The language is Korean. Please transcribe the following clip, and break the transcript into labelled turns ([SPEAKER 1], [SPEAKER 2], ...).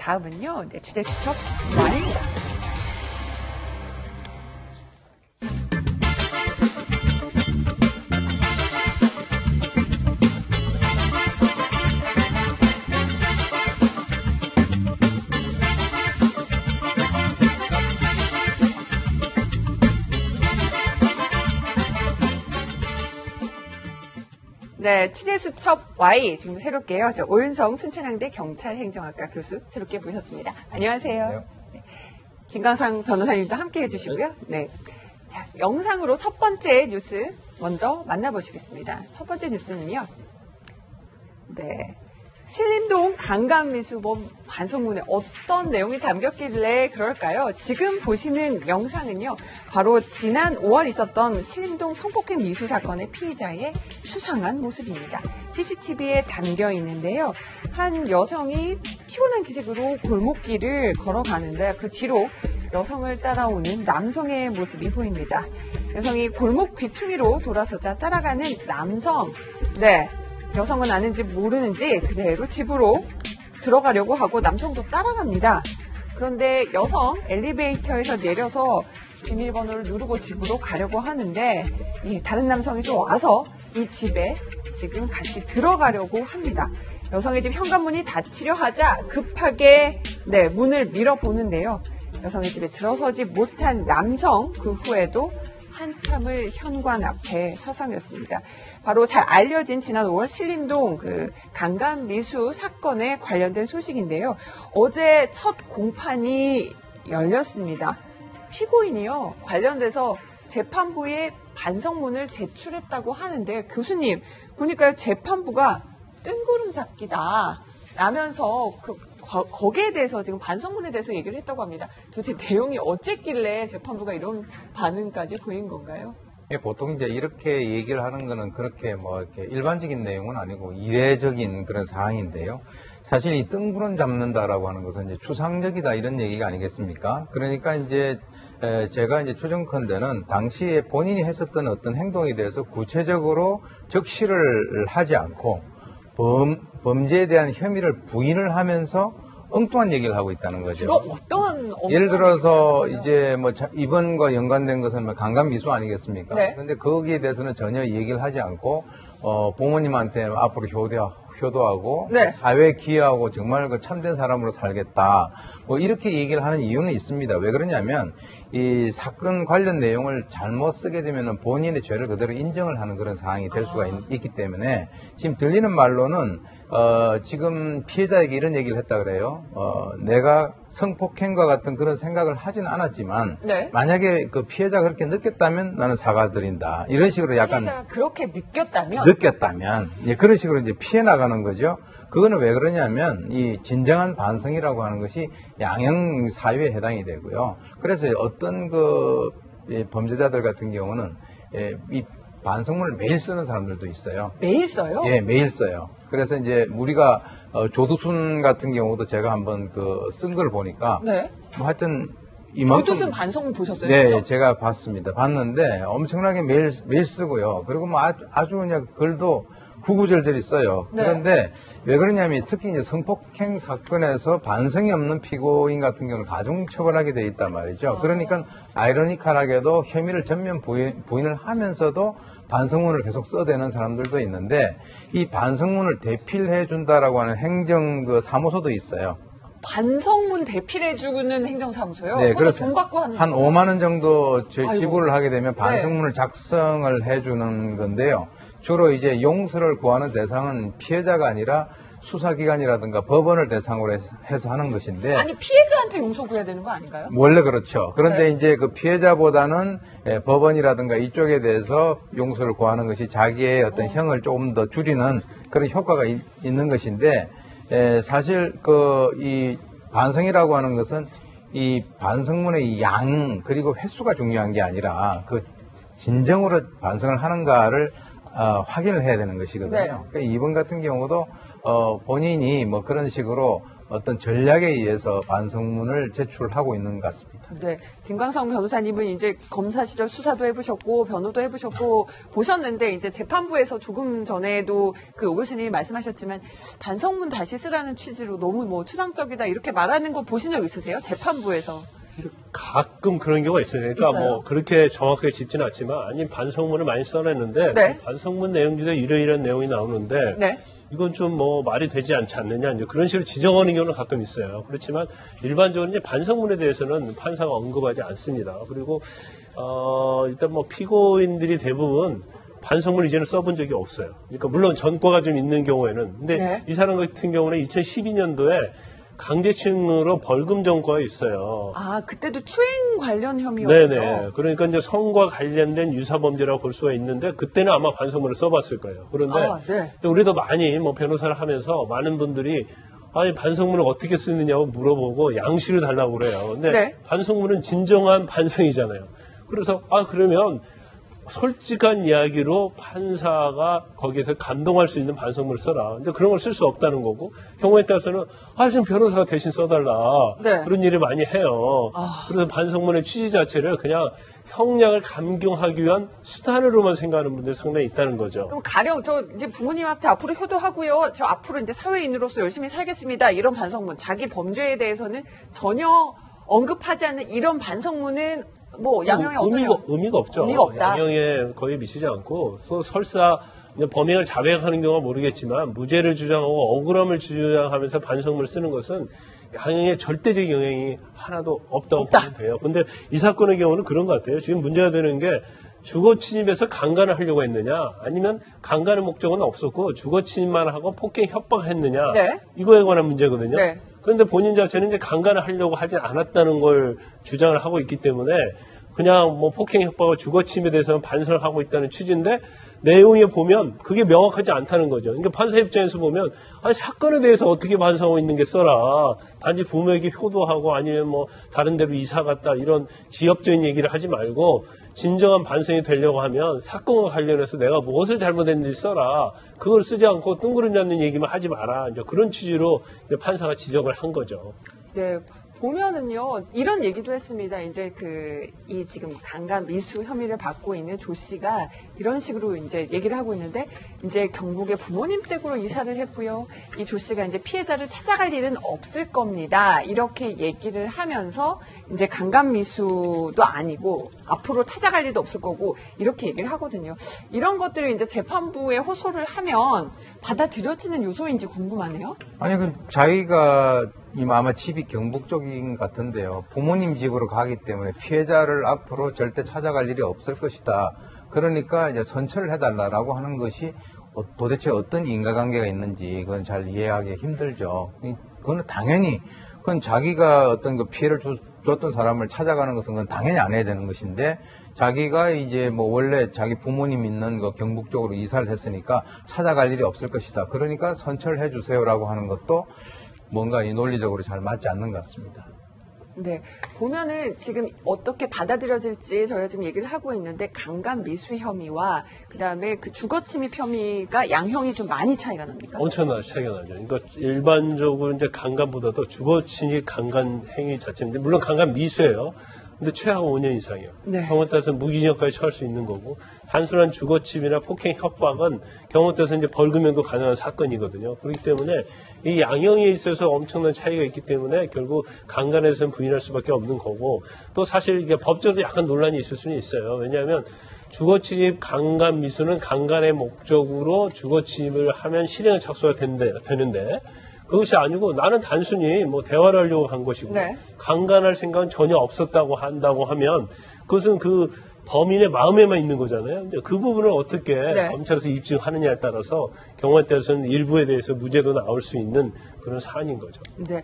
[SPEAKER 1] 다음은요, 네, 주제 수첩 Y입니다. 네, 취재 수첩 Y 지금 새롭게요. 저 오윤성 순천향대 경찰행정학과 교수 새롭게 모셨습니다. 안녕하세요. 네, 김강상 변호사님도 함께 해주시고요. 네, 자 영상으로 첫 번째 뉴스 먼저 만나보시겠습니다. 첫 번째 뉴스는요. 네. 신림동 강간미수범 반성문에 어떤 내용이 담겼길래 그럴까요? 지금 보시는 영상은요, 바로 지난 5월 있었던 신림동 성폭행 미수 사건의 피의자의 수상한 모습입니다. CCTV에 담겨 있는데요. 한 여성이 피곤한 기색으로 골목길을 걸어가는데 그 뒤로 여성을 따라오는 남성의 모습이 보입니다. 여성이 골목 귀퉁이로 돌아서자 따라가는 남성, 네. 여성은 아는지 모르는지 그대로 집으로 들어가려고 하고 남성도 따라갑니다. 그런데 여성 엘리베이터에서 내려서 비밀번호를 누르고 집으로 가려고 하는데 다른 남성이 또 와서 이 집에 지금 같이 들어가려고 합니다. 여성의 집 현관문이 닫히려 하자 급하게 문을 밀어보는데요. 여성의 집에 들어서지 못한 남성 그 후에도 한참을 현관 앞에 서성였습니다. 바로 잘 알려진 지난 5월 신림동 그 강간 미수 사건에 관련된 소식인데요. 어제 첫 공판이 열렸습니다. 피고인이요. 관련돼서 재판부에 반성문을 제출했다고 하는데 교수님 보니까 재판부가 뜬구름 잡기다 라면서 거기에 대해서 지금 반성문에 대해서 얘기를 했다고 합니다. 도대체 내용이 어쨌길래 재판부가 이런 반응까지 보인 건가요?
[SPEAKER 2] 예, 보통 이제 이렇게 얘기를 하는 거는 그렇게 이렇게 일반적인 내용은 아니고 이례적인 그런 사항인데요. 사실 이 뜬구름 잡는다라고 하는 것은 이제 추상적이다 이런 얘기가 아니겠습니까? 그러니까 이제 제가 이제 추정컨대는 당시에 본인이 했었던 어떤 행동에 대해서 구체적으로 적시를 하지 않고 범죄에 대한 혐의를 부인을 하면서 엉뚱한 얘기를 하고 있다는 거죠.
[SPEAKER 1] 어떤
[SPEAKER 2] 예를 들어서 이제 이번과 연관된 것은 강간 미수 아니겠습니까?
[SPEAKER 1] 네.
[SPEAKER 2] 근데 거기에 대해서는 전혀 얘기를 하지 않고 부모님한테 앞으로 효도하고
[SPEAKER 1] 네.
[SPEAKER 2] 사회에 기여하고 정말 그 참된 사람으로 살겠다. 이렇게 얘기를 하는 이유는 있습니다. 왜 그러냐면 이 사건 관련 내용을 잘못 쓰게 되면 본인의 죄를 그대로 인정을 하는 그런 상황이 될 수가 있기 때문에 지금 들리는 말로는 지금 피해자에게 이런 얘기를 했다 그래요. 내가 성폭행과 같은 그런 생각을 하진 않았지만
[SPEAKER 1] 네.
[SPEAKER 2] 만약에 그 피해자가 그렇게 느꼈다면 나는 사과드린다. 이런 식으로 약간
[SPEAKER 1] 피해자가 그렇게 느꼈다면
[SPEAKER 2] 예, 그런 식으로 이제 피해 나가는 거죠. 그거는 왜 그러냐면 이 진정한 반성이라고 하는 것이 양형 사유에 해당이 되고요. 그래서 어떤 그 범죄자들 같은 경우는 이 반성문을 매일 쓰는 사람들도 있어요.
[SPEAKER 1] 매일 써요?
[SPEAKER 2] 예, 매일 써요. 그래서 이제 우리가 조두순 같은 경우도 제가 한번 쓴 걸 보니까
[SPEAKER 1] 네.
[SPEAKER 2] 하여튼 이만큼
[SPEAKER 1] 조두순 반성문 보셨어요?
[SPEAKER 2] 네,
[SPEAKER 1] 진짜?
[SPEAKER 2] 제가 봤습니다. 봤는데 엄청나게 매일 쓰고요. 그리고 아주 그냥 글도 구구절절히 써요.
[SPEAKER 1] 네.
[SPEAKER 2] 그런데 왜 그러냐면 특히 이제 성폭행 사건에서 반성이 없는 피고인 같은 경우는 가중처벌하게 돼 있단 말이죠. 그러니까 아이러니컬하게도 혐의를 전면 부인을 하면서도 반성문을 계속 써대는 사람들도 있는데 이 반성문을 대필해 준다라고 하는 행정 사무소도 있어요.
[SPEAKER 1] 반성문 대필해주는 행정사무소요?
[SPEAKER 2] 네, 그래서
[SPEAKER 1] 돈 받고 하는
[SPEAKER 2] 한
[SPEAKER 1] 거예요?
[SPEAKER 2] 5만 원 정도
[SPEAKER 1] 아이고.
[SPEAKER 2] 지불을 하게 되면 반성문을 작성을 해주는 건데요. 주로 이제 용서를 구하는 대상은 피해자가 아니라 수사기관이라든가 법원을 대상으로 해서 하는 것인데.
[SPEAKER 1] 아니, 피해자한테 용서 구해야 되는 거 아닌가요?
[SPEAKER 2] 원래 그렇죠. 그런데
[SPEAKER 1] 네.
[SPEAKER 2] 이제 그 피해자보다는 법원이라든가 이쪽에 대해서 용서를 구하는 것이 자기의 어떤 형을 조금 더 줄이는 그런 효과가 있는 것인데, 사실 이 반성이라고 하는 것은 이 반성문의 양 그리고 횟수가 중요한 게 아니라 그 진정으로 반성을 하는가를 확인을 해야 되는 것이거든요.
[SPEAKER 1] 네.
[SPEAKER 2] 그러니까 이번 같은 경우도 본인이 그런 식으로 어떤 전략에 의해서 반성문을 제출하고 있는 것 같습니다.
[SPEAKER 1] 네. 김광성 변호사님은 이제 검사 시절 수사도 해보셨고, 변호도 해보셨고, 보셨는데, 이제 재판부에서 조금 전에도 그 오 교수님이 말씀하셨지만, 반성문 다시 쓰라는 취지로 너무 뭐 추상적이다, 이렇게 말하는 거 보신 적 있으세요? 재판부에서.
[SPEAKER 3] 가끔 그런 경우가 있어요. 그러니까
[SPEAKER 1] 있어요?
[SPEAKER 3] 뭐 그렇게 정확하게 짚지는 않지만 아니 반성문을 많이 써냈는데
[SPEAKER 1] 네.
[SPEAKER 3] 그 반성문 내용 중에 이러이러한 내용이 나오는데
[SPEAKER 1] 네.
[SPEAKER 3] 이건 좀 뭐 말이 되지 않지 않느냐 이제 그런 식으로 지적하는 경우는 가끔 있어요. 그렇지만 일반적으로 이제 반성문에 대해서는 판사가 언급하지 않습니다. 그리고 일단 뭐 피고인들이 대부분 반성문 이제는 써본 적이 없어요. 그러니까 물론 전과가 좀 있는 경우에는 근데
[SPEAKER 1] 네.
[SPEAKER 3] 이 사람 같은 경우는 2012년도에 강제징용으로 벌금 전과가 있어요.
[SPEAKER 1] 아, 그때도 추행 관련 혐의였군요.
[SPEAKER 3] 네네. 그러니까 이제 성과 관련된 유사범죄라고 볼 수가 있는데 그때는 아마 반성문을 써봤을 거예요. 그런데
[SPEAKER 1] 아, 네.
[SPEAKER 3] 우리도 많이 뭐 변호사를 하면서 많은 분들이 아니 반성문을 어떻게 쓰느냐고 물어보고 양식을 달라고 그래요. 근데
[SPEAKER 1] 네.
[SPEAKER 3] 반성문은 진정한 반성이잖아요. 그래서 그러면 솔직한 이야기로 판사가 거기에서 감동할 수 있는 반성문을 써라. 근데 그런 걸 쓸 수 없다는 거고 경우에 따라서는 지금 변호사가 대신 써달라.
[SPEAKER 1] 네.
[SPEAKER 3] 그런 일을 많이 해요. 그래서 반성문의 취지 자체를 그냥 형량을 감경하기 위한 수단으로만 생각하는 분들이 상당히 있다는 거죠.
[SPEAKER 1] 그럼 가령 저 이제 부모님한테 앞으로 효도하고요. 저 앞으로 이제 사회인으로서 열심히 살겠습니다. 이런 반성문, 자기 범죄에 대해서는 전혀 언급하지 않는 이런 반성문은 뭐 양형에
[SPEAKER 3] 의미가 없죠.
[SPEAKER 1] 의미가 없다.
[SPEAKER 3] 양형에 거의 미치지 않고 설사 범행을 자백하는 경우가 모르겠지만 무죄를 주장하고 억울함을 주장하면서 반성문을 쓰는 것은 양형에 절대적 영향이 하나도 없다고 보면 돼요. 근데 이 사건의 경우는 그런 것 같아요. 지금 문제가 되는 게 주거 침입에서 강간을 하려고 했느냐 아니면 강간의 목적은 없었고 주거 침입만 하고 폭행 협박했느냐
[SPEAKER 1] 네.
[SPEAKER 3] 이거에 관한 문제거든요.
[SPEAKER 1] 네.
[SPEAKER 3] 그런데 본인 자체는 이제 강간을 하려고 하지 않았다는 걸 주장을 하고 있기 때문에 그냥 뭐 폭행 협박과 주거 침입에 대해서는 반성을 하고 있다는 취지인데 내용에 보면 그게 명확하지 않다는 거죠. 그러니까 판사 입장에서 보면 사건에 대해서 어떻게 반성하고 있는 게 써라. 단지 부모에게 효도하고 아니면 뭐 다른 데로 이사 갔다 이런 지엽적인 얘기를 하지 말고 진정한 반성이 되려고 하면 사건과 관련해서 내가 무엇을 잘못했는지 써라. 그걸 쓰지 않고 뜬구름 잡는 얘기만 하지 마라. 이제 그런 취지로 이제 판사가 지적을 한 거죠.
[SPEAKER 1] 네. 보면은요, 이런 얘기도 했습니다. 이제 이 지금 강간 미수 혐의를 받고 있는 조 씨가 이런 식으로 이제 얘기를 하고 있는데, 이제 경북의 부모님 댁으로 이사를 했고요. 이 조 씨가 이제 피해자를 찾아갈 일은 없을 겁니다. 이렇게 얘기를 하면서 이제 강간 미수도 아니고 앞으로 찾아갈 일도 없을 거고 이렇게 얘기를 하거든요. 이런 것들을 이제 재판부에 호소를 하면 받아들여지는 요소인지 궁금하네요.
[SPEAKER 2] 아니, 자기가 아마 집이 경북 쪽인 것 같은데요. 부모님 집으로 가기 때문에 피해자를 앞으로 절대 찾아갈 일이 없을 것이다. 그러니까 이제 선처를 해달라고 하는 것이 도대체 어떤 인과관계가 있는지 그건 잘 이해하기 힘들죠. 그건 당연히 그건 자기가 어떤 그 피해를 줬던 사람을 찾아가는 것은 그건 당연히 안 해야 되는 것인데 자기가 이제 뭐 원래 자기 부모님 있는 그 경북 쪽으로 이사를 했으니까 찾아갈 일이 없을 것이다. 그러니까 선처를 해주세요라고 하는 것도 뭔가 이 논리적으로 잘 맞지 않는 것 같습니다.
[SPEAKER 1] 네. 보면은 지금 어떻게 받아들여질지 저희가 지금 얘기를 하고 있는데 강간 미수 혐의와 그다음에 그 주거 침입 혐의가 양형이 좀 많이 차이가 납니까?
[SPEAKER 3] 엄청나게 차이가 나죠. 그러니까 일반적으로 이제 강간보다도 주거 침입 강간 행위 자체인데 물론 강간 미수예요. 근데 최하 5년 이상이요.
[SPEAKER 1] 네.
[SPEAKER 3] 경우에 따라서 무기징역까지 처할 수 있는 거고 단순한 주거침입이나 폭행 협박은 경우에 따라서 이제 벌금형도 가능한 사건이거든요. 그렇기 때문에 이 양형에 있어서 엄청난 차이가 있기 때문에 결국 강간에서는 부인할 수밖에 없는 거고 또 사실 이게 법적으로 약간 논란이 있을 수는 있어요. 왜냐하면 주거침입 강간 미수는 강간의 목적으로 주거침입을 하면 실행에 착수가 되는데 그것이 아니고 나는 단순히 뭐 대화를 하려고 한 것이고
[SPEAKER 1] 네.
[SPEAKER 3] 강간할 생각은 전혀 없었다고 한다고 하면 그것은 그 범인의 마음에만 있는 거잖아요. 그 부분을 어떻게
[SPEAKER 1] 네.
[SPEAKER 3] 검찰에서 입증하느냐에 따라서 경우에 따라서는 일부에 대해서 무죄도 나올 수 있는 그런 사안인 거죠.
[SPEAKER 1] 네.